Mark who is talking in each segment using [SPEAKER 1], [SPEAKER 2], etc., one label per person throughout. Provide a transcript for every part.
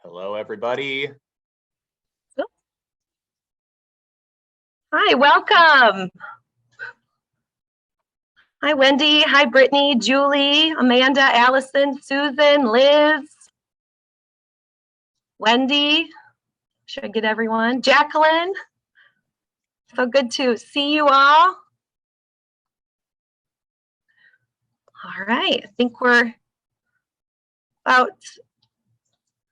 [SPEAKER 1] Hello, everybody.
[SPEAKER 2] Hi, welcome. Hi, Wendy. Hi, Brittany, Julie, Amanda, Allison, Susan, Liz, Wendy. Should I get everyone? Jacqueline. So good to see you all. All right, I think we're about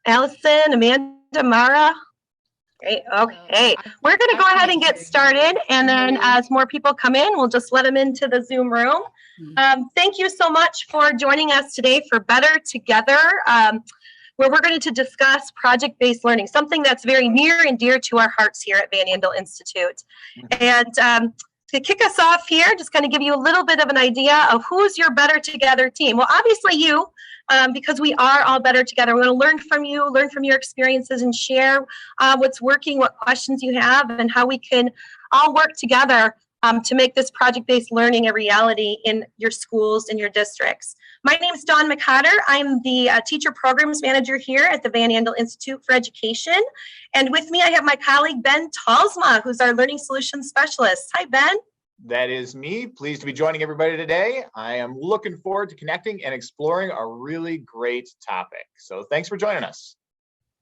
[SPEAKER 2] Allison, Amanda, Mara. Great. Okay, we're going to go ahead and get started, and then as more people come in, we'll just let them into the Zoom room. Thank you so much for joining us today for Better Together, where we're going to discuss project-based learning, something that's very near and dear to our hearts here at Van Andel Institute. And to kick us off here, just kind of give you a little bit of an idea of who's your Better Together team. Well, obviously you, because we are all better together. We're going to learn from you, learn from your experiences, and share what's working, what questions you have, and how we can all work together to make this project-based learning a reality in your schools and your districts. My name is Dawn McCotter. I'm the Teacher Programs Manager here at the Van Andel Institute for Education. And with me, I have my colleague, Ben Talsma, who's our Learning Solutions Specialist. Hi, Ben.
[SPEAKER 1] That is me. Pleased to be joining everybody today. I am looking forward to connecting and exploring a really great topic. So thanks for joining us.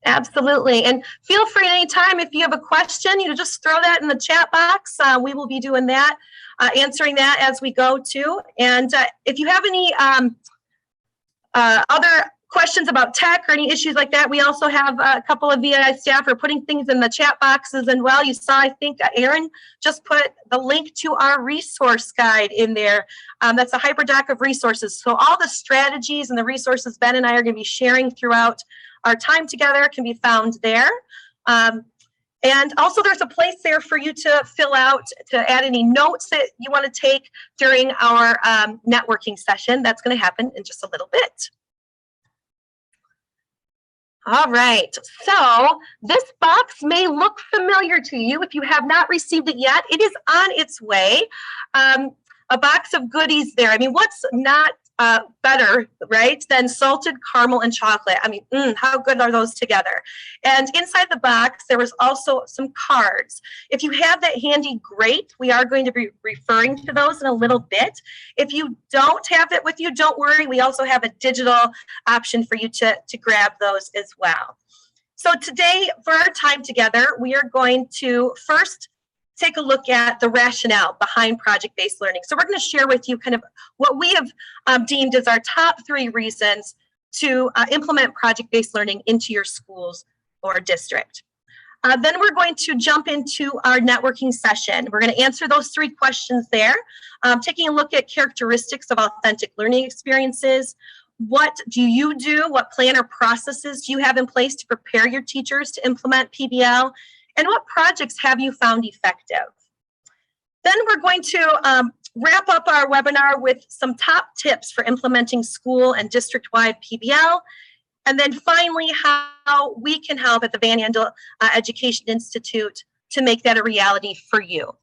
[SPEAKER 2] Absolutely. And feel free anytime if you have a question, just throw that in the chat box. We will be doing that, answering that as we go too. And if you have any other questions about tech or any issues like that, we also have a couple of VI staff are putting things in the chat boxes. And well, you saw, I think Aaron just put the link to our resource guide in there. That's a hyperdoc of resources. So all the strategies and the resources Ben and I are going to be sharing throughout our time together can be found there. And also there's a place there for you to fill out, to add any notes that you want to take during our networking session. That's going to happen in just a little bit. All right, so this box may look familiar to you. If you have not received it yet, it is on its way. A box of goodies there. I mean, what's not better, right, than salted caramel and chocolate? I mean, how good are those together? And inside the box, there was also some cards. If you have that handy, great. We are going to be referring to those in a little bit. If you don't have it with you, don't worry. We also have a digital option for you to grab those as well. So today, for our time together, we are going to first take a look at the rationale behind project-based learning. So we're going to share with you kind of what we have deemed as our top 3 reasons to implement project-based learning into your schools or district. Then we're going to jump into our networking session. We're going to answer those 3 questions there, taking a look at characteristics of authentic learning experiences. What do you do? What plan or processes do you have in place to prepare your teachers to implement PBL? And what projects have you found effective? Then we're going to wrap up our webinar with some top tips for implementing school and district-wide PBL. And then finally, how we can help at the Van Andel Education Institute to make that a reality for you.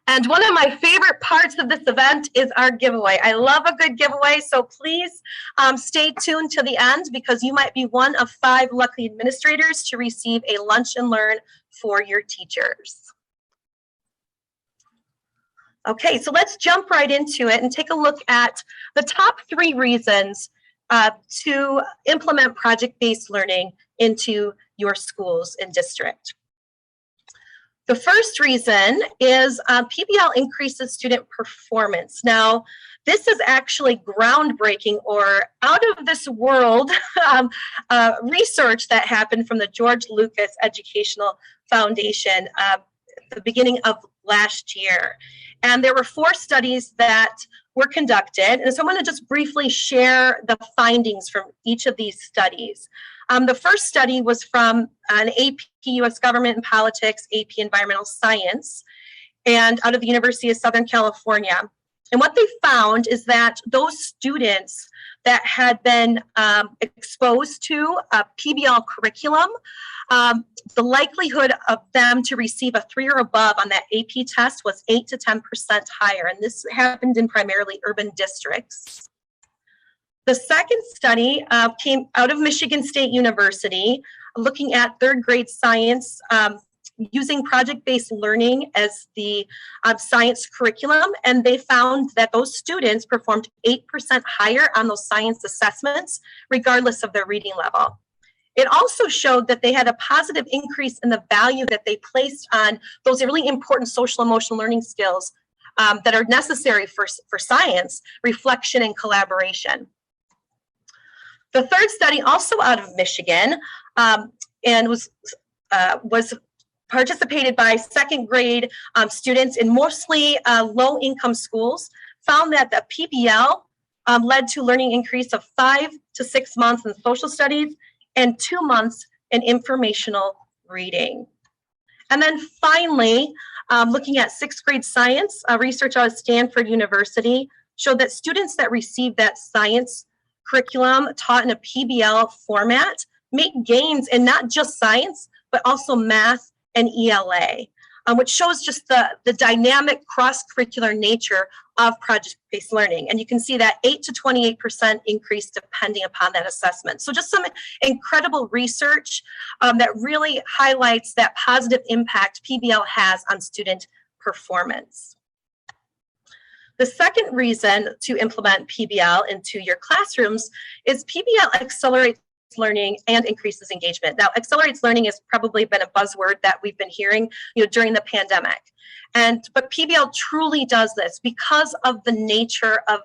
[SPEAKER 2] And one of my favorite parts of this event is our giveaway. I love a good giveaway, so please stay tuned to the end because you might be one of 5 lucky administrators to receive a lunch and learn for your teachers. Okay, so let's jump right into it and take a look at the top 3 reasons to implement project-based learning into your schools and district. The first reason is PBL increases student performance. Now, this is actually groundbreaking or out of this world research that happened from the George Lucas Educational Foundation at the beginning of last year. And there were 4 studies that were conducted. And so I'm going to just briefly share the findings from each of these studies. The first study was from an AP U.S. Government and Politics, AP Environmental Science, and out of the University of Southern California. And what they found is that those students that had been exposed to a PBL curriculum, the likelihood of them to receive a 3 or above on that AP test was 8 to 10% higher. And this happened in primarily urban districts. The second study came out of Michigan State University, looking at third grade science using project-based learning as the science curriculum, and they found that those students performed 8% higher on those science assessments, regardless of their reading level. It also showed that they had a positive increase in the value that they placed on those really important social emotional learning skills that are necessary for science, reflection and collaboration. The third study, also out of Michigan, and was participated by second grade students in mostly low-income schools, found that the PBL led to learning increase of 5 to 6 months in social studies and 2 months in informational reading. And then finally, looking at sixth grade science, research out of Stanford University showed that students that received that science curriculum taught in a PBL format made gains in not just science, but also math and ELA, which shows just the dynamic cross-curricular nature of project-based learning. And you can see that 8 to 28% increase depending upon that assessment. So just some incredible research that really highlights that positive impact PBL has on student performance. The second reason to implement PBL into your classrooms is PBL accelerates learning and increases engagement. Now, accelerates learning has probably been a buzzword that we've been hearing, during the pandemic. But PBL truly does this because of the nature of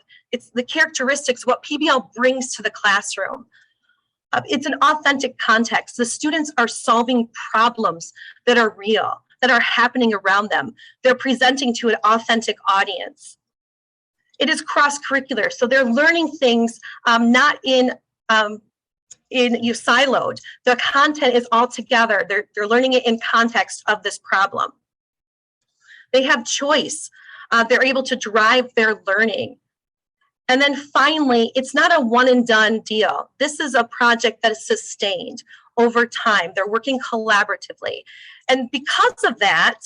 [SPEAKER 2] the characteristics, what PBL brings to the classroom. It's an authentic context. The students are solving problems that are real, that are happening around them. They're presenting to an authentic audience. It is cross-curricular, so they're learning things not in siloed. The content is all together. They're learning it in context of this problem. They have choice. They're able to drive their learning. And then finally, it's not a one and done deal. This is a project that is sustained over time. They're working collaboratively. And because of that,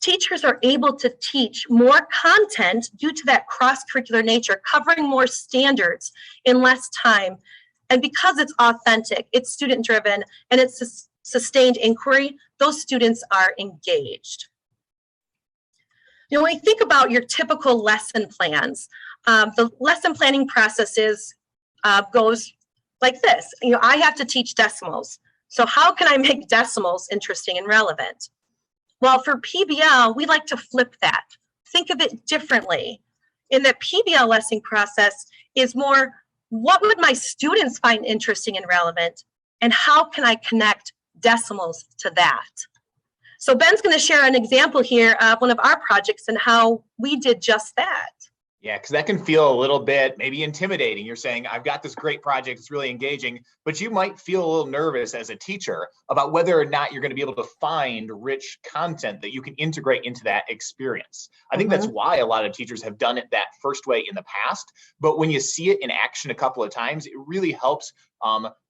[SPEAKER 2] teachers are able to teach more content due to that cross-curricular nature, covering more standards in less time. And because it's authentic, it's student-driven, and it's sustained inquiry, those students are engaged. When we think about your typical lesson plans, the lesson planning process goes like this. I have to teach decimals. So how can I make decimals interesting and relevant? Well, for PBL, we like to flip that. Think of it differently. In the PBL lesson process is more, what would my students find interesting and relevant? And how can I connect decimals to that? So Ben's going to share an example here of one of our projects and how we did just that.
[SPEAKER 1] Yeah, because that can feel a little bit maybe intimidating. You're saying, I've got this great project, it's really engaging, but you might feel a little nervous as a teacher about whether or not you're going to be able to find rich content that you can integrate into that experience. I think that's why a lot of teachers have done it that first way in the past, but when you see it in action a couple of times, it really helps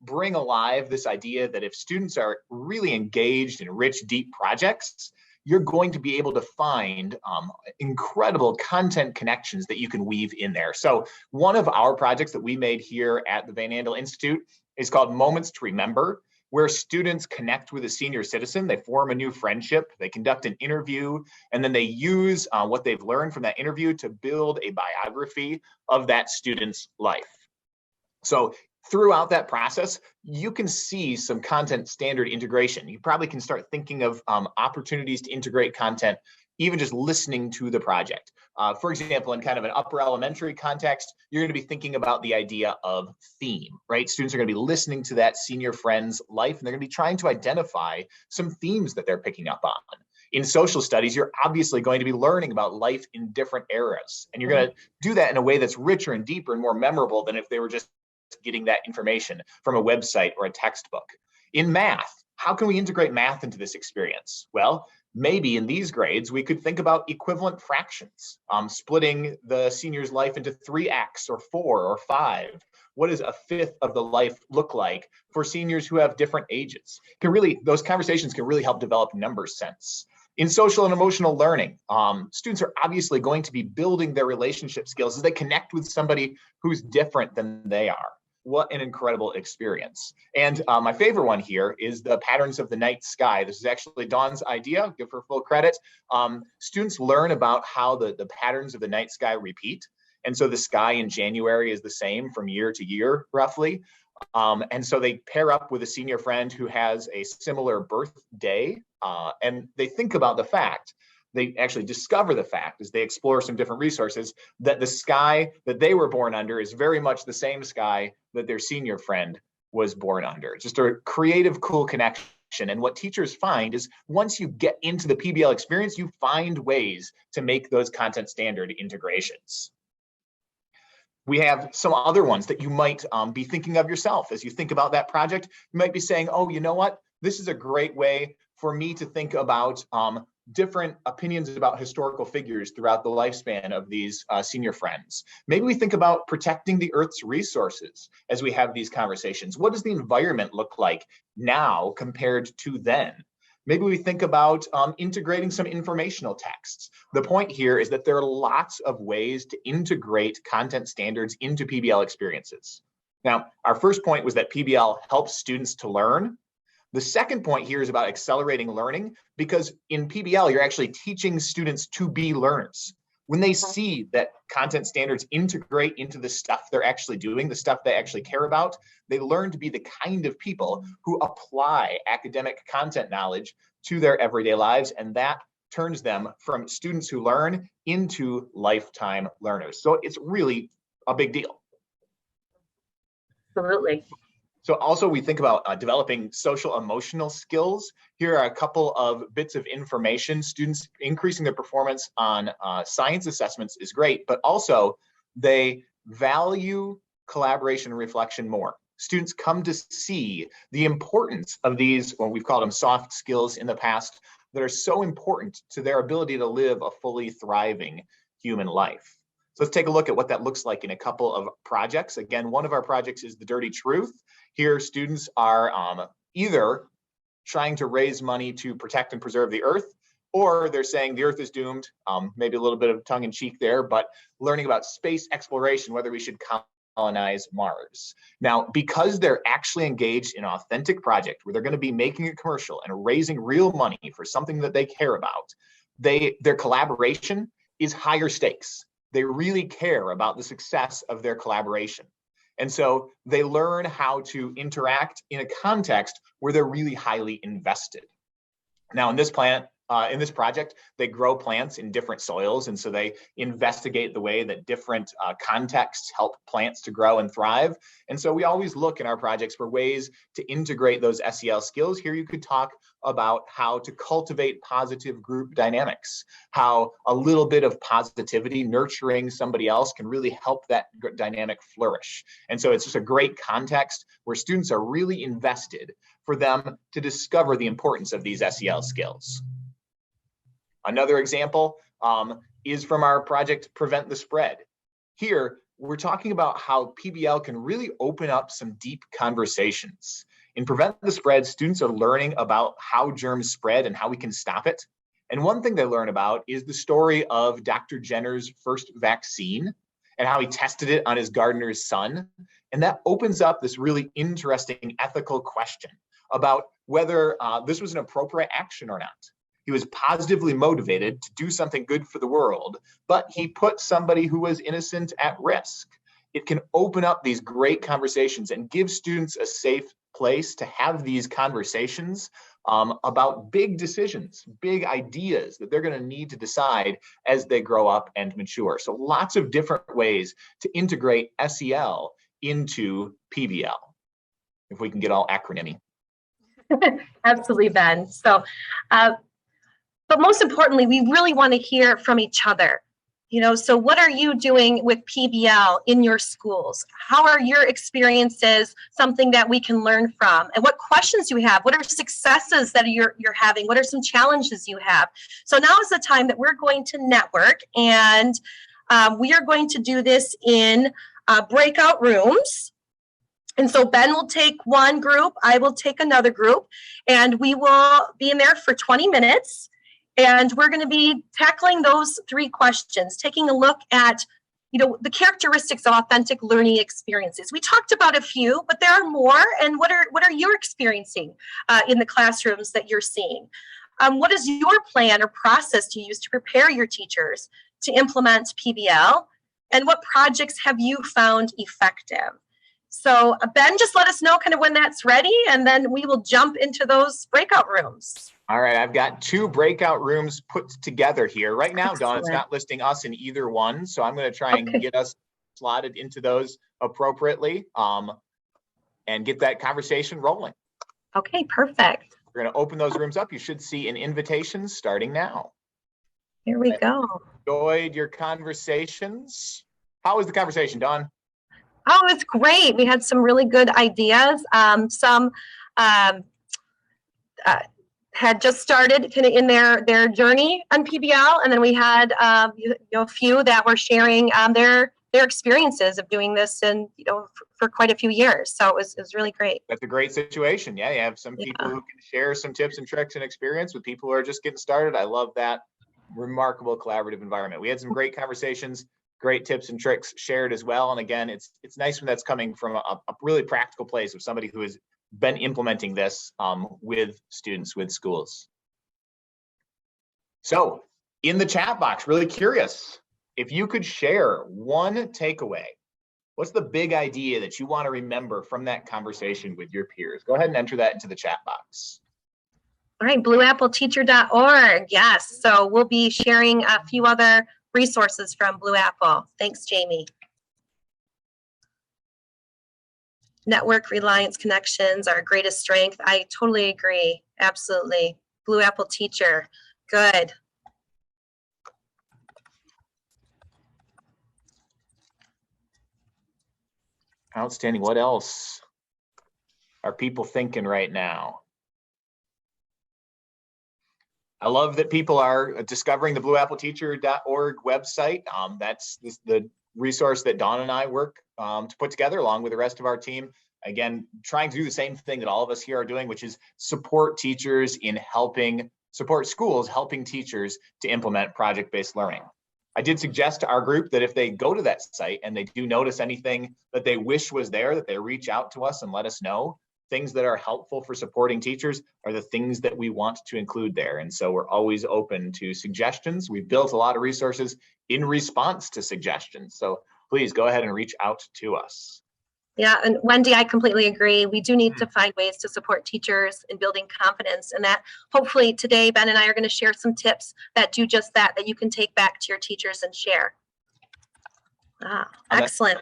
[SPEAKER 1] bring alive this idea that if students are really engaged in rich, deep projects, you're going to be able to find incredible content connections that you can weave in there. So one of our projects that we made here at the Van Andel Institute is called Moments to Remember, where students connect with a senior citizen. They form a new friendship, they conduct an interview, and then they use what they've learned from that interview to build a biography of that student's life. So throughout that process, you can see some content standard integration. You probably can start thinking of opportunities to integrate content, even just listening to the project. For example, in kind of an upper elementary context, you're going to be thinking about the idea of theme, right? Students are going to be listening to that senior friend's life, and they're going to be trying to identify some themes that they're picking up on. In social studies, you're obviously going to be learning about life in different eras, and you're going to do that in a way that's richer and deeper and more memorable than if they were just getting that information from a website or a textbook. In math, how can we integrate math into this experience? Well, Maybe in these grades, we could think about equivalent fractions, splitting the senior's life into 3 acts or 4 or 5. What does a fifth of the life look like for seniors who have different ages? Those conversations can really help develop number sense. In social and emotional learning, students are obviously going to be building their relationship skills as they connect with somebody who's different than they are. What an incredible experience. And my favorite one here is the patterns of the night sky. This is actually Dawn's idea, give her full credit. Students learn about how the patterns of the night sky repeat. And so the sky in January is the same from year to year, roughly. And so they pair up with a senior friend who has a similar birthday, and they think about the fact, they actually discover the fact as they explore some different resources that the sky that they were born under is very much the same sky that their senior friend was born under. Just a creative, cool connection. And what teachers find is once you get into the PBL experience, you find ways to make those content standard integrations. We have some other ones that you might be thinking of yourself. As you think about that project, you might be saying, oh, you know what? This is a great way for me to think about different opinions about historical figures throughout the lifespan of these senior friends. Maybe we think about protecting the Earth's resources as we have these conversations. What does the environment look like now compared to then? Maybe we think about integrating some informational texts. The point here is that there are lots of ways to integrate content standards into PBL experiences. Now, our first point was that PBL helps students to learn. The second point here is about accelerating learning, because in PBL, you're actually teaching students to be learners. When they see that content standards integrate into the stuff they're actually doing, the stuff they actually care about, they learn to be the kind of people who apply academic content knowledge to their everyday lives, and that turns them from students who learn into lifetime learners. So it's really a big deal.
[SPEAKER 2] Absolutely.
[SPEAKER 1] So also we think about developing social emotional skills. Here are a couple of bits of information. Students increasing their performance on science assessments is great, but also they value collaboration and reflection more. Students come to see the importance of these, well, we've called them soft skills in the past, that are so important to their ability to live a fully thriving human life. So let's take a look at what that looks like in a couple of projects. Again, one of our projects is The Dirty Truth. Here, students are either trying to raise money to protect and preserve the Earth, or they're saying the Earth is doomed, maybe a little bit of tongue in cheek there, but learning about space exploration, whether we should colonize Mars. Now, because they're actually engaged in an authentic project where they're going to be making a commercial and raising real money for something that they care about, their collaboration is higher stakes. They really care about the success of their collaboration. And so they learn how to interact in a context where they're really highly invested. Now, in this project, they grow plants in different soils, and so they investigate the way that different contexts help plants to grow and thrive. And so we always look in our projects for ways to integrate those SEL skills. Here you could talk about how to cultivate positive group dynamics, how a little bit of positivity, nurturing somebody else, can really help that dynamic flourish. And so it's just a great context where students are really invested for them to discover the importance of these SEL skills. Another example is from our project, Prevent the Spread. Here, we're talking about how PBL can really open up some deep conversations. In Prevent the Spread, students are learning about how germs spread and how we can stop it. And one thing they learn about is the story of Dr. Jenner's first vaccine and how he tested it on his gardener's son. And that opens up this really interesting ethical question about whether this was an appropriate action or not. He was positively motivated to do something good for the world, but he put somebody who was innocent at risk. It can open up these great conversations and give students a safe place to have these conversations about big decisions, big ideas that they're going to need to decide as they grow up and mature. So lots of different ways to integrate SEL into PBL, if we can get all acronymy.
[SPEAKER 2] Absolutely, Ben. So, but most importantly, we really want to hear from each other. So what are you doing with PBL in your schools? How are your experiences something that we can learn from? And what questions do you have? What are successes that you're having? What are some challenges you have? So now is the time that we're going to network, and we are going to do this in breakout rooms. And so Ben will take one group, I will take another group, and we will be in there for 20 minutes. And we're going to be tackling those 3 questions, taking a look at, the characteristics of authentic learning experiences. We talked about a few, but there are more. And what are you experiencing in the classrooms that you're seeing? What is your plan or process to use to prepare your teachers to implement PBL? And what projects have you found effective? So Ben, just let us know kind of when that's ready, and then we will jump into those breakout rooms.
[SPEAKER 1] All right, I've got 2 breakout rooms put together here. Right now, Dawn, it's
[SPEAKER 2] Excellent.
[SPEAKER 1] not listing us in either one, so I'm going to try and get us slotted into those appropriately and get that conversation rolling.
[SPEAKER 2] Okay, perfect.
[SPEAKER 1] We're going to open those rooms up. You should see an invitation starting now.
[SPEAKER 2] Here we go.
[SPEAKER 1] Enjoyed your conversations. How was the conversation, Dawn?
[SPEAKER 2] Oh, it's great. We had some really good ideas. Some had just started kind of in their journey on PBL, and then we had a few that were sharing their experiences of doing this, and for quite a few years. So it was really great.
[SPEAKER 1] That's a great situation. Yeah, you have some people who can share some tips and tricks and experience with people who are just getting started. I love that remarkable collaborative environment. We had some great conversations. Great tips and tricks shared as well. And again, it's nice when that's coming from a really practical place of somebody who has been implementing this with students, with schools. So in the chat box, really curious, if you could share one takeaway, what's the big idea that you want to remember from that conversation with your peers? Go ahead and enter that into the chat box.
[SPEAKER 2] All right, blueappleteacher.org. Yes, so we'll be sharing a few other resources from Blue Apple. Thanks, Jamie. Network reliance connections are our greatest strength. I totally agree. Absolutely. Blue Apple Teacher. Good.
[SPEAKER 1] Outstanding. What else are people thinking right now? I love that people are discovering the blueappleteacher.org website. That's the resource that Dawn and I work to put together along with the rest of our team. Again, trying to do the same thing that all of us here are doing, which is support teachers in support schools, helping teachers to implement project-based learning. I did suggest to our group that if they go to that site and they do notice anything that they wish was there, that they reach out to us and let us know. Things that are helpful for supporting teachers are the things that we want to include there. And so we're always open to suggestions. We've built a lot of resources in response to suggestions. So please go ahead and reach out to us.
[SPEAKER 2] Yeah, and Wendy, I completely agree. We do need to find ways to support teachers in building confidence, and that hopefully today Ben and I are going to share some tips that do just that you can take back to your teachers and share. Excellent.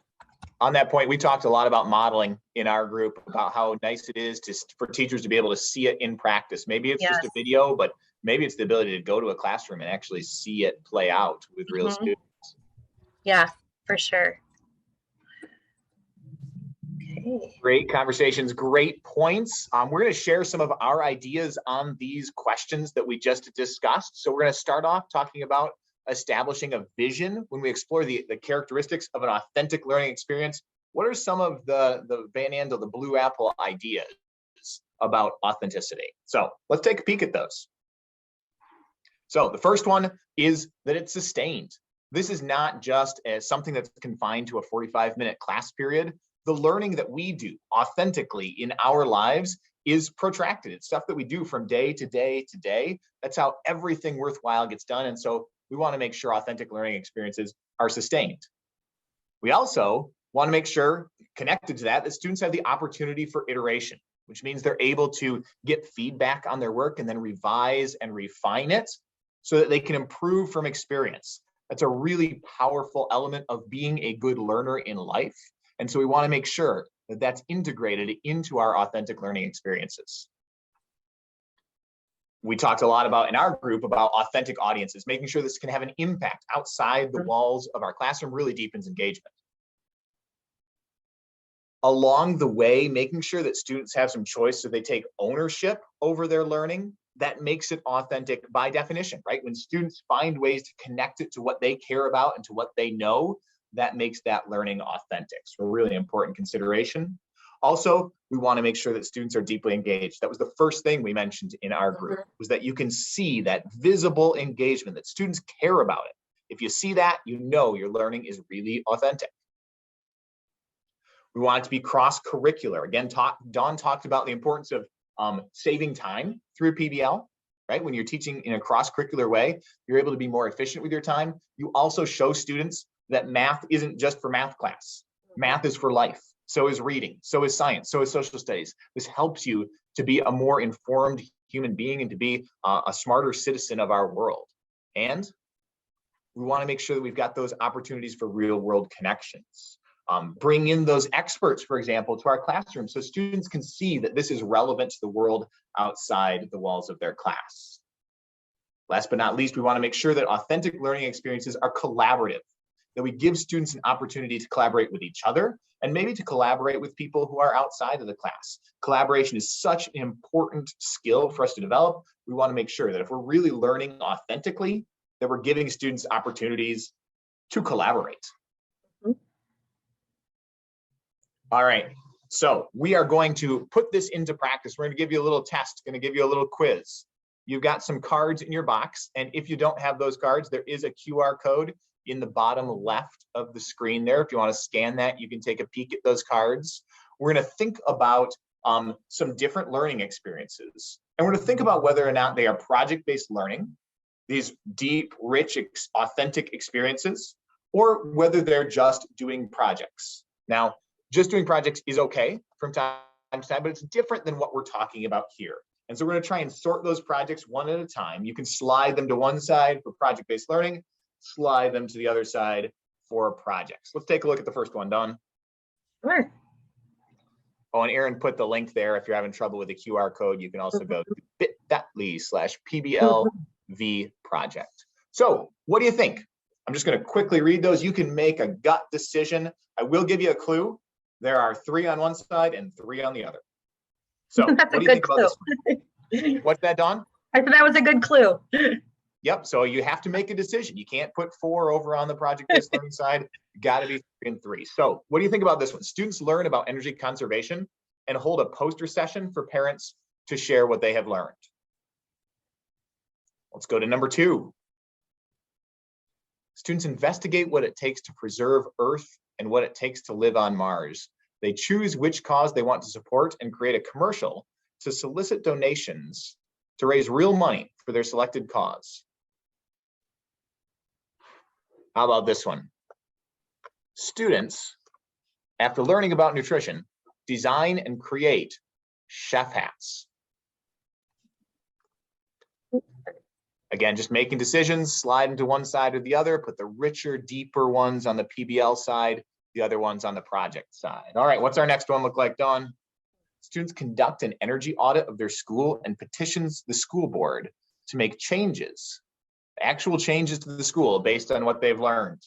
[SPEAKER 1] On that point, we talked a lot about modeling in our group, about how nice it is for teachers to be able to see it in practice. Maybe it's just a video, but maybe it's the ability to go to a classroom and actually see it play out with real students.
[SPEAKER 2] Yeah, for sure. Okay.
[SPEAKER 1] Great conversations, great points. We're going to share some of our ideas on these questions that we just discussed. So we're going to start off talking about establishing a vision. When we explore the characteristics of an authentic learning experience, what are some of the Van Andel, the Blue Apple ideas about authenticity? So let's take a peek at those. So the first one is that it's sustained. This is not just something that's confined to a 45-minute class period. The learning that we do authentically in our lives is protracted. It's stuff that we do from day to day to day. That's how everything worthwhile gets done. And so we want to make sure authentic learning experiences are sustained. We also want to make sure, connected to that students have the opportunity for iteration, which means they're able to get feedback on their work and then revise and refine it so that they can improve from experience. That's a really powerful element of being a good learner in life. And so we want to make sure that that's integrated into our authentic learning experiences. We talked a lot about in our group about authentic audiences, making sure this can have an impact outside the walls of our classroom really deepens engagement. Along the way, making sure that students have some choice so they take ownership over their learning, that makes it authentic by definition, right? When students find ways to connect it to what they care about and to what they know, that makes that learning authentic. So a really important consideration. Also, we want to make sure that students are deeply engaged. That was the first thing we mentioned in our group, was that you can see that visible engagement, that students care about it. If you see that, you know your learning is really authentic. We want it to be cross-curricular. Again, Dawn talked about the importance of saving time through PBL, right? When you're teaching in a cross-curricular way, you're able to be more efficient with your time. You also show students that math isn't just for math class. Math is for life. So is reading, so is science, so is social studies. This helps you to be a more informed human being and to be a smarter citizen of our world. And we want to make sure that we've got those opportunities for real world connections. Bring in those experts, for example, to our classroom so students can see that this is relevant to the world outside the walls of their class. Last but not least, we want to make sure that authentic learning experiences are collaborative, that we give students an opportunity to collaborate with each other and maybe to collaborate with people who are outside of the class. Collaboration is such an important skill for us to develop. We want to make sure that if we're really learning authentically, that we're giving students opportunities to collaborate. All right, so we are going to put this into practice. We're going to give you a little test, going to give you a little quiz. You've got some cards in your box, and if you don't have those cards, there is a QR code in the bottom left of the screen there. If you want to scan that, you can take a peek at those cards. We're going to think about some different learning experiences, and we're going to think about whether or not they are project-based learning, these deep, rich, authentic experiences, or whether they're just doing projects. Now, just doing projects is okay from time to time, but it's different than what we're talking about here. And so we're going to try and sort those projects one at a time. You can slide them to one side for project-based learning, slide them to the other side for projects. Let's take a look at the first one, Dawn.
[SPEAKER 2] Sure.
[SPEAKER 1] Oh, and Aaron put the link there. If you're having trouble with the QR code, you can also go to bit.ly/PBLV project. So what do you think? I'm just going to quickly read those. You can make a gut decision. I will give you a clue. There are 3 on one side and 3 on the other. So what do you think about this one? What's that, Dawn?
[SPEAKER 2] I said that was a good clue.
[SPEAKER 1] Yep, so you have to make a decision. You can't put 4 over on the project-based learning side. You got to be 3 and 3. So what do you think about this one? Students learn about energy conservation and hold a poster session for parents to share what they have learned. Let's go to number 2. Students investigate what it takes to preserve Earth and what it takes to live on Mars. They choose which cause they want to support and create a commercial to solicit donations to raise real money for their selected cause. How about this one? Students, after learning about nutrition, design and create chef hats. Again, just making decisions, slide into one side or the other, put the richer, deeper ones on the PBL side, the other ones on the project side. All right, what's our next one look like, Dawn? Students conduct an energy audit of their school and petitions the school board to make changes, actual changes to the school based on what they've learned.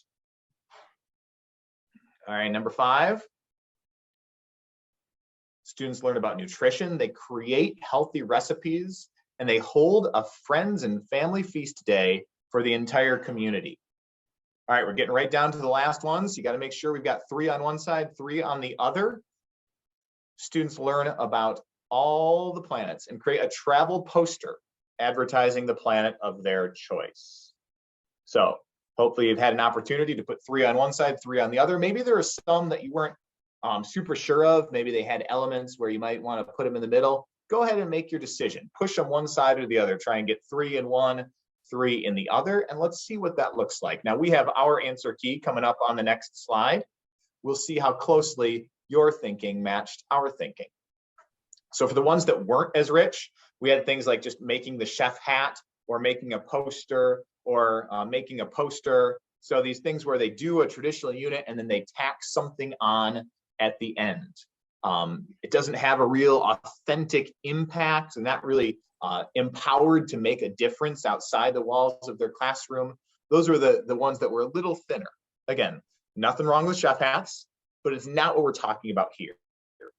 [SPEAKER 1] All right, number 5. Students learn about nutrition. They create healthy recipes and they hold a friends and family feast day for the entire community. All right, we're getting right down to the last ones. You got to make sure we've got 3 on one side, 3 on the other. Students learn about all the planets and create a travel poster advertising the planet of their choice. So hopefully you've had an opportunity to put 3 on one side, 3 on the other. Maybe there are some that you weren't super sure of. Maybe they had elements where you might want to put them in the middle. Go ahead and make your decision. Push them one side or the other. Try and get 3 in one, 3 in the other, and let's see what that looks like. Now we have our answer key coming up on the next slide. We'll see how closely your thinking matched our thinking. So for the ones that weren't as rich, we had things like just making the chef hat or making a poster or making a poster. So these things where they do a traditional unit and then they tack something on at the end. It doesn't have a real authentic impact, and that really empowered to make a difference outside the walls of their classroom. Those were the ones that were a little thinner. Again, nothing wrong with chef hats, but it's not what we're talking about here.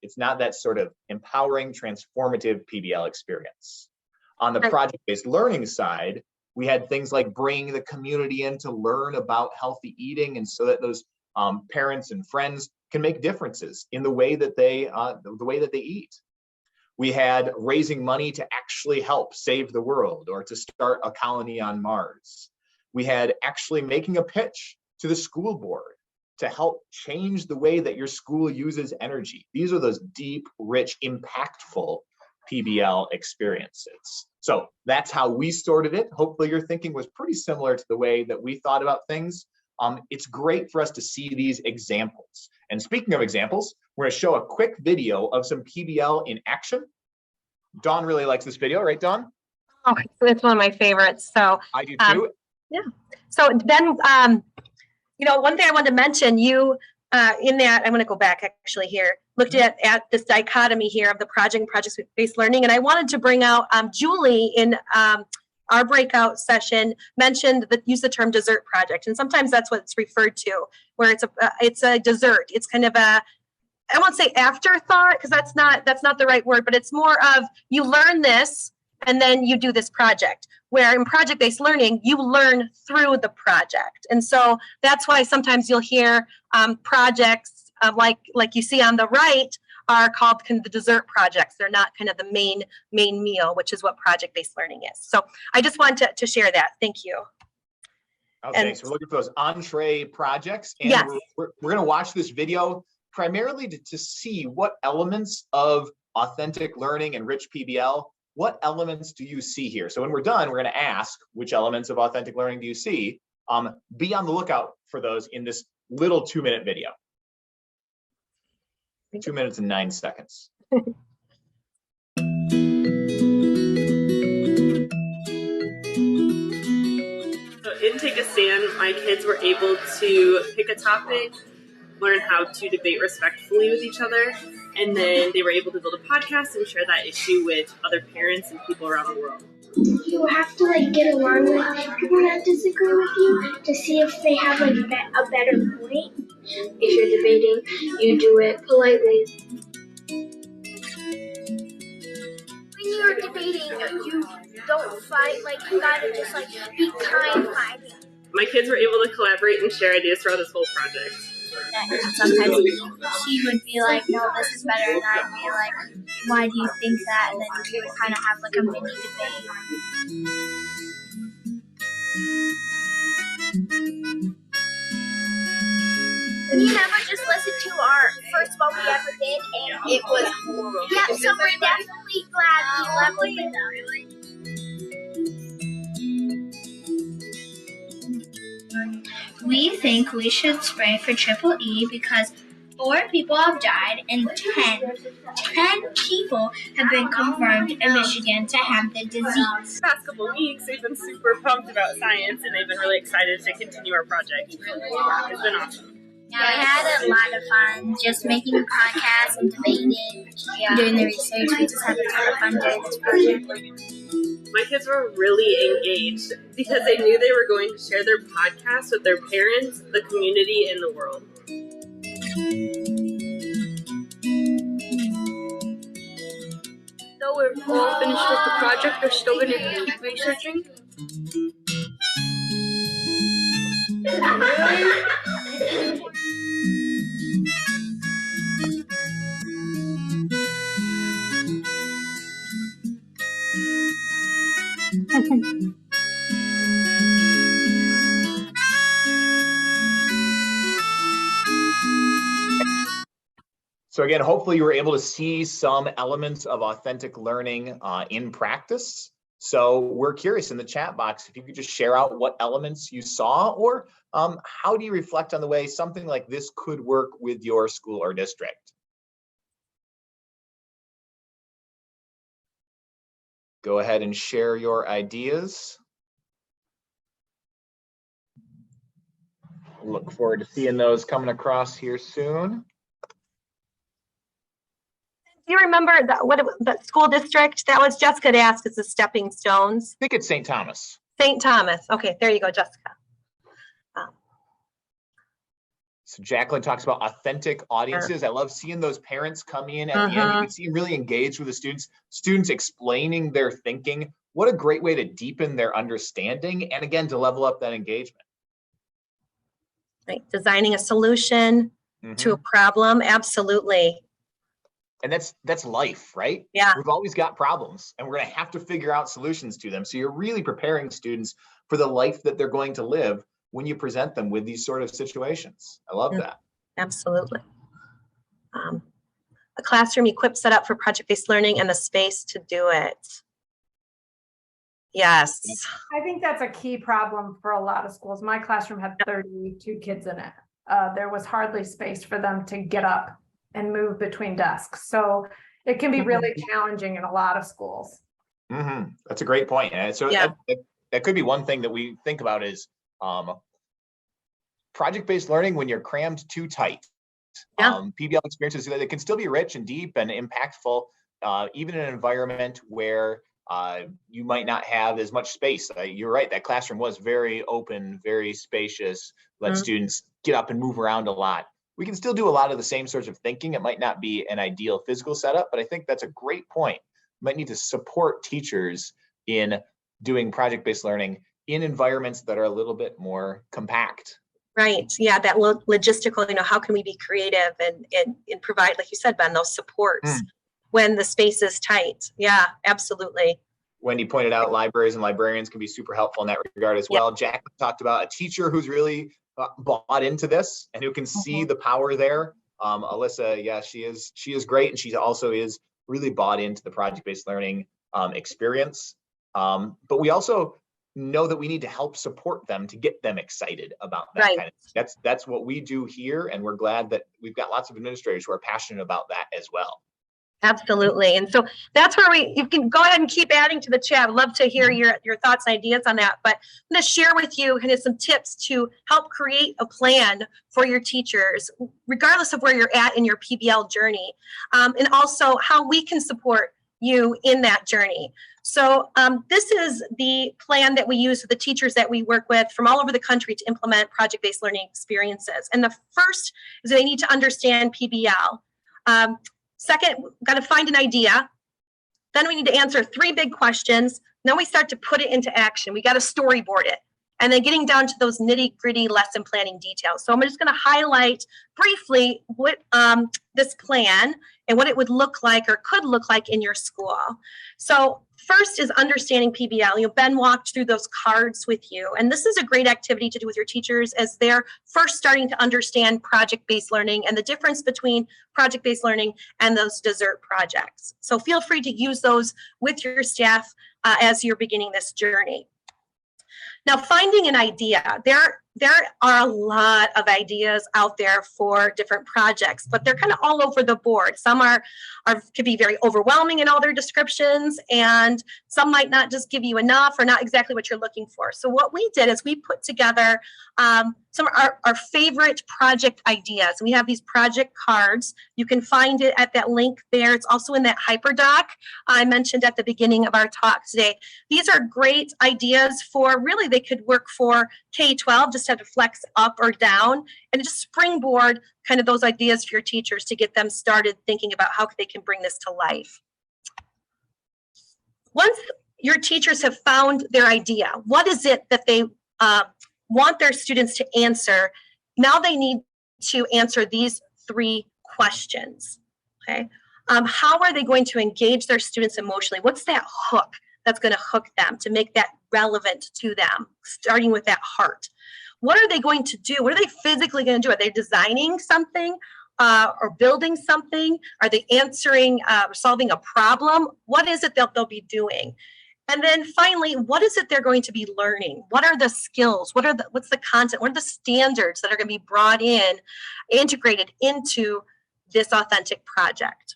[SPEAKER 1] It's not that sort of empowering, transformative PBL experience. On the project-based learning side, we had things like bringing the community in to learn about healthy eating, and so that those parents and friends can make differences in the way that they eat. We had raising money to actually help save the world or to start a colony on Mars. We had actually making a pitch to the school board to help change the way that your school uses energy. These are those deep, rich, impactful PBL experiences. So that's how we sorted it. Hopefully your thinking was pretty similar to the way that we thought about things. It's great for us to see these examples. And speaking of examples, we're going to show a quick video of some PBL in action. Dawn really likes this video, right, Dawn?
[SPEAKER 2] Oh, it's one of my favorites. So
[SPEAKER 1] I do too.
[SPEAKER 2] Yeah. So then, one thing I wanted to mention, you in that, I'm going to go back actually here, looked at this dichotomy here of the project and project-based learning, and I wanted to bring out Julie in our breakout session mentioned that use the term dessert project, and sometimes that's what it's referred to, where it's a dessert. It's kind of a, I won't say afterthought because that's not the right word, but it's more of you learn this and then you do this project. Where in project-based learning, you learn through the project, and so that's why sometimes you'll hear projects like you see on the right are called kind of the dessert projects. They're not kind of the main meal, which is what project-based learning is. So I just wanted to share that. Thank you.
[SPEAKER 1] Okay, so we're looking for those entree projects, and
[SPEAKER 2] yes,
[SPEAKER 1] we're going to watch this video primarily to see what elements of authentic learning and rich PBL, what elements do you see here? So when we're done, we're going to ask which elements of authentic learning do you see? Be on the lookout for those in this little 2-minute video. 2 minutes and 9 seconds.
[SPEAKER 3] So in Take a Stand, my kids were able to pick a topic, learn how to debate respectfully with each other, and then they were able to build a podcast and share that issue with other parents and people around the world.
[SPEAKER 4] You have to get along with people that disagree with you to see if they have a better point. If you're debating, you do it politely. When you're debating, you don't fight. You gotta just be kind fighting.
[SPEAKER 3] My kids were able to collaborate and share ideas throughout this whole project.
[SPEAKER 4] And sometimes he would be like, no, this is better, and I'd be like, why do you think that? And then we would kind of have a mini debate. We never just listened to our first one we ever did, and it was horrible. Yeah, so we're definitely glad we leveled it up.
[SPEAKER 5] We think we should spray for triple E because 4 people have died and 10 people have been confirmed in Michigan to have the disease.
[SPEAKER 3] The past couple weeks, they've been super pumped about science and they've been really excited to continue our project. It's been awesome.
[SPEAKER 5] Yeah, we had a lot of fun just making podcasts and debating, doing the research. We just had a ton of fun doing this project.
[SPEAKER 3] My kids were really engaged because they knew they were going to share their podcast with their parents, the community, and the world.
[SPEAKER 4] Though we're all finished with the project, we're still going to keep researching.
[SPEAKER 1] So again, hopefully you were able to see some elements of authentic learning in practice. So we're curious in the chat box if you could just share out what elements you saw, or how do you reflect on the way something like this could work with your school or district? Go ahead and share your ideas. Look forward to seeing those coming across here soon.
[SPEAKER 2] Do you remember the school district? That was Jessica had asked. It's the Stepping Stones.
[SPEAKER 1] I think it's St. Thomas.
[SPEAKER 2] St. Thomas. Okay, there you go, Jessica.
[SPEAKER 1] So Jacqueline talks about authentic audiences. I love seeing those parents come in at the end. You can see them really engaged with the students explaining their thinking. What a great way to deepen their understanding and again, to level up that engagement.
[SPEAKER 2] Right, designing a solution to a problem, absolutely.
[SPEAKER 1] And that's life, right?
[SPEAKER 2] Yeah.
[SPEAKER 1] We've always got problems and we're going to have to figure out solutions to them. So you're really preparing students for the life that they're going to live when you present them with these sort of situations. I love that.
[SPEAKER 2] Absolutely. A classroom equipped, set up for project-based learning and the space to do it. Yes.
[SPEAKER 6] I think that's a key problem for a lot of schools. My classroom had 32 kids in it. There was hardly space for them to get up and move between desks. So it can be really challenging in a lot of schools.
[SPEAKER 1] That's a great point. And so that could be one thing that we think about is project-based learning when you're crammed too tight. PBL experiences that can still be rich and deep and impactful, even in an environment where you might not have as much space. You're right, that classroom was very open, very spacious, let students get up and move around a lot. We can still do a lot of the same sorts of thinking. It might not be an ideal physical setup, but I think that's a great point. You might need to support teachers in doing project-based learning in environments that are a little bit more compact.
[SPEAKER 2] Right. Yeah, that logistical, how can we be creative and provide, like you said, Ben, those supports when the space is tight. Yeah, absolutely.
[SPEAKER 1] Wendy pointed out libraries and librarians can be super helpful in that regard as well. Jack talked about a teacher who's really bought into this and who can see the power there. Alyssa, yeah, she is great. And she also is really bought into the project-based learning experience. But we also know that we need to help support them to get them excited about that kind of. That's what we do here, and we're glad that we've got lots of administrators who are passionate about that as well.
[SPEAKER 2] Absolutely. And so that's where you can go ahead and keep adding to the chat. I'd love to hear your thoughts and ideas on that. But I'm going to share with you kind of some tips to help create a plan for your teachers, regardless of where you're at in your PBL journey, and also how we can support you in that journey. So this is the plan that we use with the teachers that we work with from all over the country to implement project-based learning experiences. And the first is they need to understand PBL. Second, we've got to find an idea. Then we need to answer 3 big questions. Then we start to put it into action. We got to storyboard it. And then getting down to those nitty-gritty lesson planning details. So I'm just going to highlight briefly what this plan and what it would look like or could look like in your school. So first is understanding PBL. Ben walked through those cards with you. And this is a great activity to do with your teachers as they're first starting to understand project-based learning and the difference between project-based learning and those dessert projects. So feel free to use those with your staff as you're beginning this journey. Now, finding an idea, there are a lot of ideas out there for different projects, but they're kind of all over the board. Some could be very overwhelming in all their descriptions, and some might not just give you enough or not exactly what you're looking for. So what we did is we put together some of our favorite project ideas. We have these project cards. You can find it at that link there. It's also in that hyperdoc I mentioned at the beginning of our talk today. These are great ideas for really, they could work for K-12, just have to flex up or down and just springboard kind of those ideas for your teachers to get them started thinking about how they can bring this to life. Once your teachers have found their idea, what is it that they want their students to answer? Now they need to answer these 3 questions, okay? How are they going to engage their students emotionally? What's that hook that's going to hook them to make that relevant to them, starting with that heart? What are they going to do? What are they physically going to do? Are they designing something or building something? Are they answering, solving a problem? What is it that they'll be doing? And then finally, what is it they're going to be learning? What are the skills? What's the content? What are the standards that are going to be brought in, integrated into this authentic project?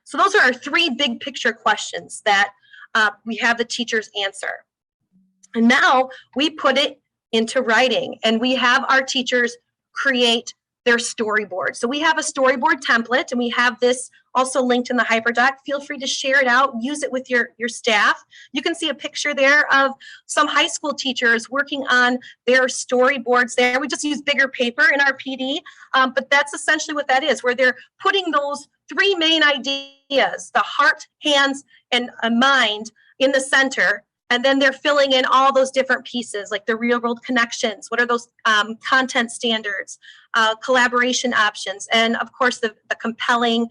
[SPEAKER 2] So those are our 3 big picture questions that we have the teachers answer. And now we put it into writing, and we have our teachers create their storyboard. So we have a storyboard template, and we have this also linked in the HyperDoc. Feel free to share it out, use it with your staff. You can see a picture there of some high school teachers working on their storyboards there. We just use bigger paper in our PD, but that's essentially what that is, where they're putting those three main ideas, the heart, hands, and mind in the center. And then they're filling in all those different pieces, like the real world connections. What are those content standards, collaboration options, and of course the compelling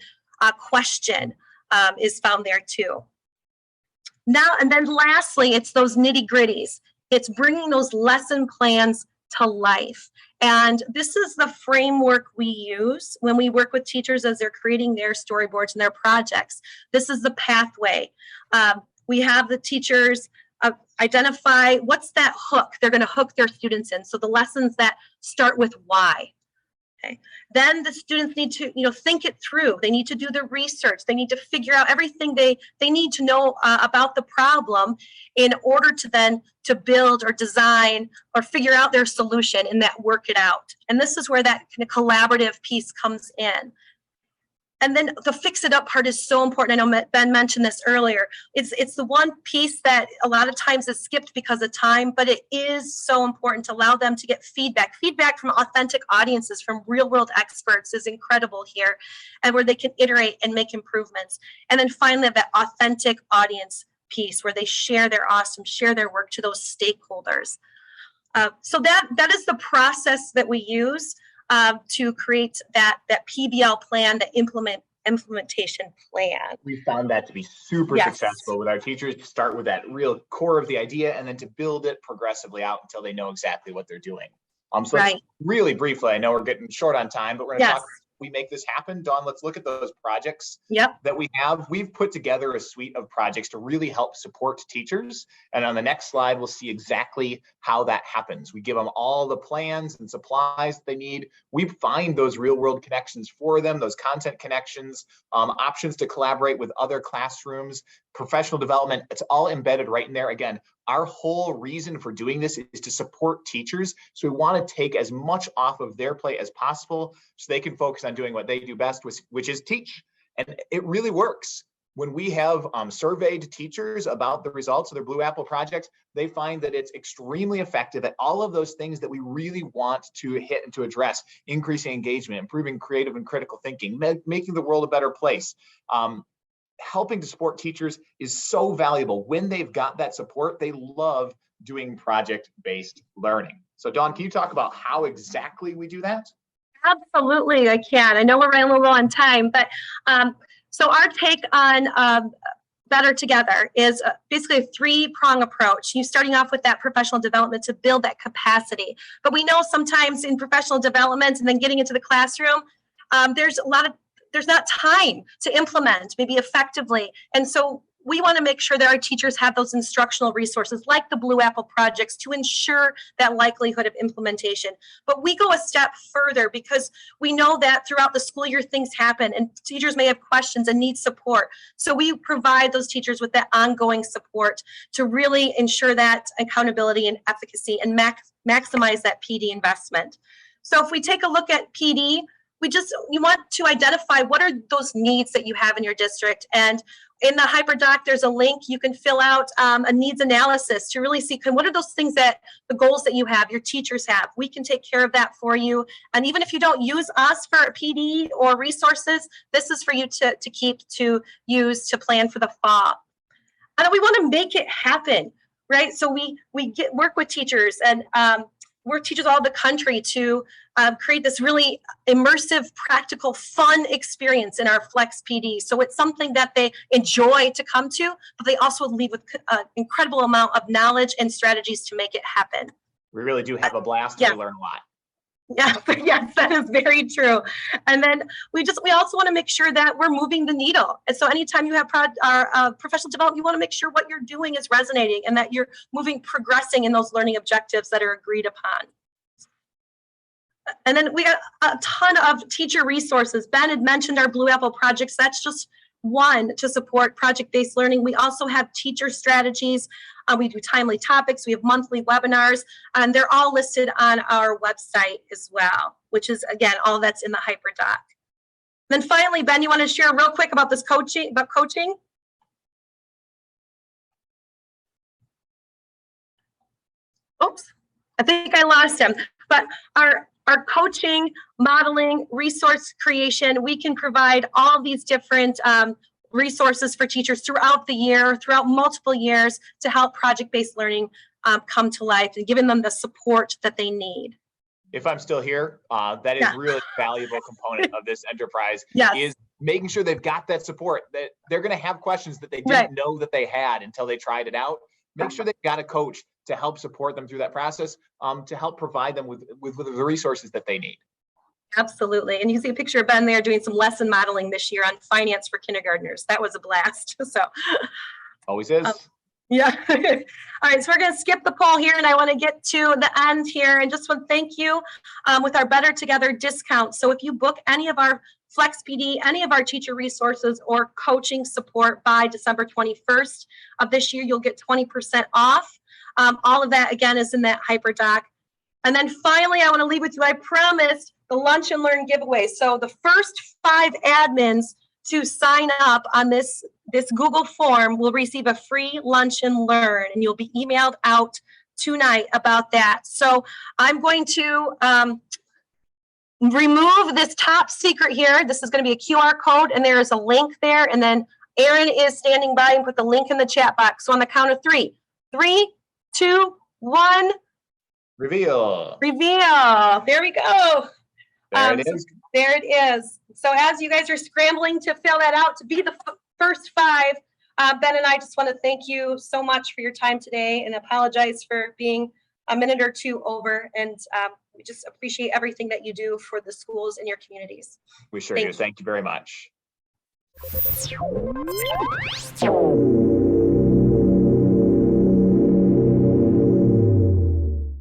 [SPEAKER 2] question is found there too. Now, and then lastly, it's those nitty gritties. It's bringing those lesson plans to life. And this is the framework we use when we work with teachers as they're creating their storyboards and their projects. This is the pathway. We have the teachers identify what's that hook they're going to hook their students in. So the lessons that start with why. Okay. Then the students need to, think it through. They need to do the research. They need to figure out everything they need to know about the problem in order to then to build or design or figure out their solution and that work it out. And this is where that kind of collaborative piece comes in. And then the fix it up part is so important. I know Ben mentioned this earlier. It's the one piece that a lot of times is skipped because of time, but it is so important to allow them to get feedback. Feedback from authentic audiences, from real world experts is incredible here, and where they can iterate and make improvements. And then finally, that authentic audience piece where they share their work to those stakeholders. So that is the process that we use to create that PBL plan, the implementation plan.
[SPEAKER 1] We found that to be super successful with our teachers, to start with that real core of the idea and then to build it progressively out until they know exactly what they're doing. So let's really briefly, I know we're getting short on time, but we're going to talk. We make this happen. Dawn, let's look at those projects that we have. We've put together a suite of projects to really help support teachers. And on the next slide, we'll see exactly how that happens. We give them all the plans and supplies they need. We find those real world connections for them, those content connections, options to collaborate with other classrooms, professional development. It's all embedded right in there. Again, our whole reason for doing this is to support teachers. So we want to take as much off of their plate as possible so they can focus on doing what they do best, which is teach. And it really works. When we have surveyed teachers about the results of their Blue Apple projects, they find that it's extremely effective at all of those things that we really want to hit and to address: increasing engagement, improving creative and critical thinking, making the world a better place. Helping to support teachers is so valuable. When they've got that support, they love doing project-based learning. So Dawn, can you talk about how exactly we do that?
[SPEAKER 2] Absolutely, I can. I know we're running a little low on time, but so our take on Better Together is basically a three-prong approach. You starting off with that professional development to build that capacity. But we know sometimes in professional development and then getting into the classroom, there's not time to implement maybe effectively. And so we want to make sure that our teachers have those instructional resources like the Blue Apple projects to ensure that likelihood of implementation. But we go a step further because we know that throughout the school year things happen and teachers may have questions and need support. So we provide those teachers with that ongoing support to really ensure that accountability and efficacy and maximize that PD investment. So if we take a look at PD, you want to identify what are those needs that you have in your district. And in the HyperDoc, there's a link. You can fill out a needs analysis to really see what are those things that the goals that you have, your teachers have. We can take care of that for you. And even if you don't use us for a PD or resources, this is for you to keep to use to plan for the fall. And we want to make it happen, right? So we work with teachers and work teachers all over the country to create this really immersive, practical, fun experience in our Flex PD. So it's something that they enjoy to come to, but they also leave with an incredible amount of knowledge and strategies to make it happen.
[SPEAKER 1] We really do have a blast and we learn a lot.
[SPEAKER 2] Yeah, yes, that is very true. And then we also want to make sure that we're moving the needle. And so anytime you have professional development, you want to make sure what you're doing is resonating and that you're progressing in those learning objectives that are agreed upon. And then we got a ton of teacher resources. Ben had mentioned our Blue Apple projects. That's just one to support project-based learning. We also have teacher strategies. We do timely topics. We have monthly webinars, and they're all listed on our website as well, which is, again, all that's in the HyperDoc. Then finally, Ben, you want to share real quick about this coaching? Oops, I think I lost him. But our coaching, modeling, resource creation, we can provide all these different resources for teachers throughout the year, throughout multiple years, to help project-based learning come to life and giving them the support that they need.
[SPEAKER 1] If I'm still here, that is really a valuable component of this enterprise, is making sure they've got that support, that they're going to have questions that they didn't know that they had until they tried it out. Make sure they've got a coach to help support them through that process, to help provide them with the resources that they need. Absolutely. And you see a picture of Ben there doing some lesson modeling this year on finance for kindergartners. That was a blast. So always is. Yeah. All right. So we're going to skip the poll here, and I want to get to the end here, and just want to thank you with our Better Together discount. So if you book any of our Flex PD, any of our teacher resources or coaching support by December 21st of this year, you'll get 20% off. All of that, again, is in that HyperDoc. And then finally, I want to leave with you, I promised the Lunch and Learn giveaway. So the first 5 admins to sign up on this Google form will receive a free Lunch and Learn, and you'll be emailed out tonight about that. So I'm going to remove this top secret here. This is going to be a QR code, and there is a link there. And then Erin is standing by and put the link in the chat box. So on the count of 3, 3, 2, 1. Reveal. There we go. There it is. There it is. So as you guys are scrambling to fill that out to be the first 5, Ben and I just want to thank you so much for your time today, and apologize for being a minute or 2 over. And we just appreciate everything that you do for the schools and your communities. We sure do. Thank you very much.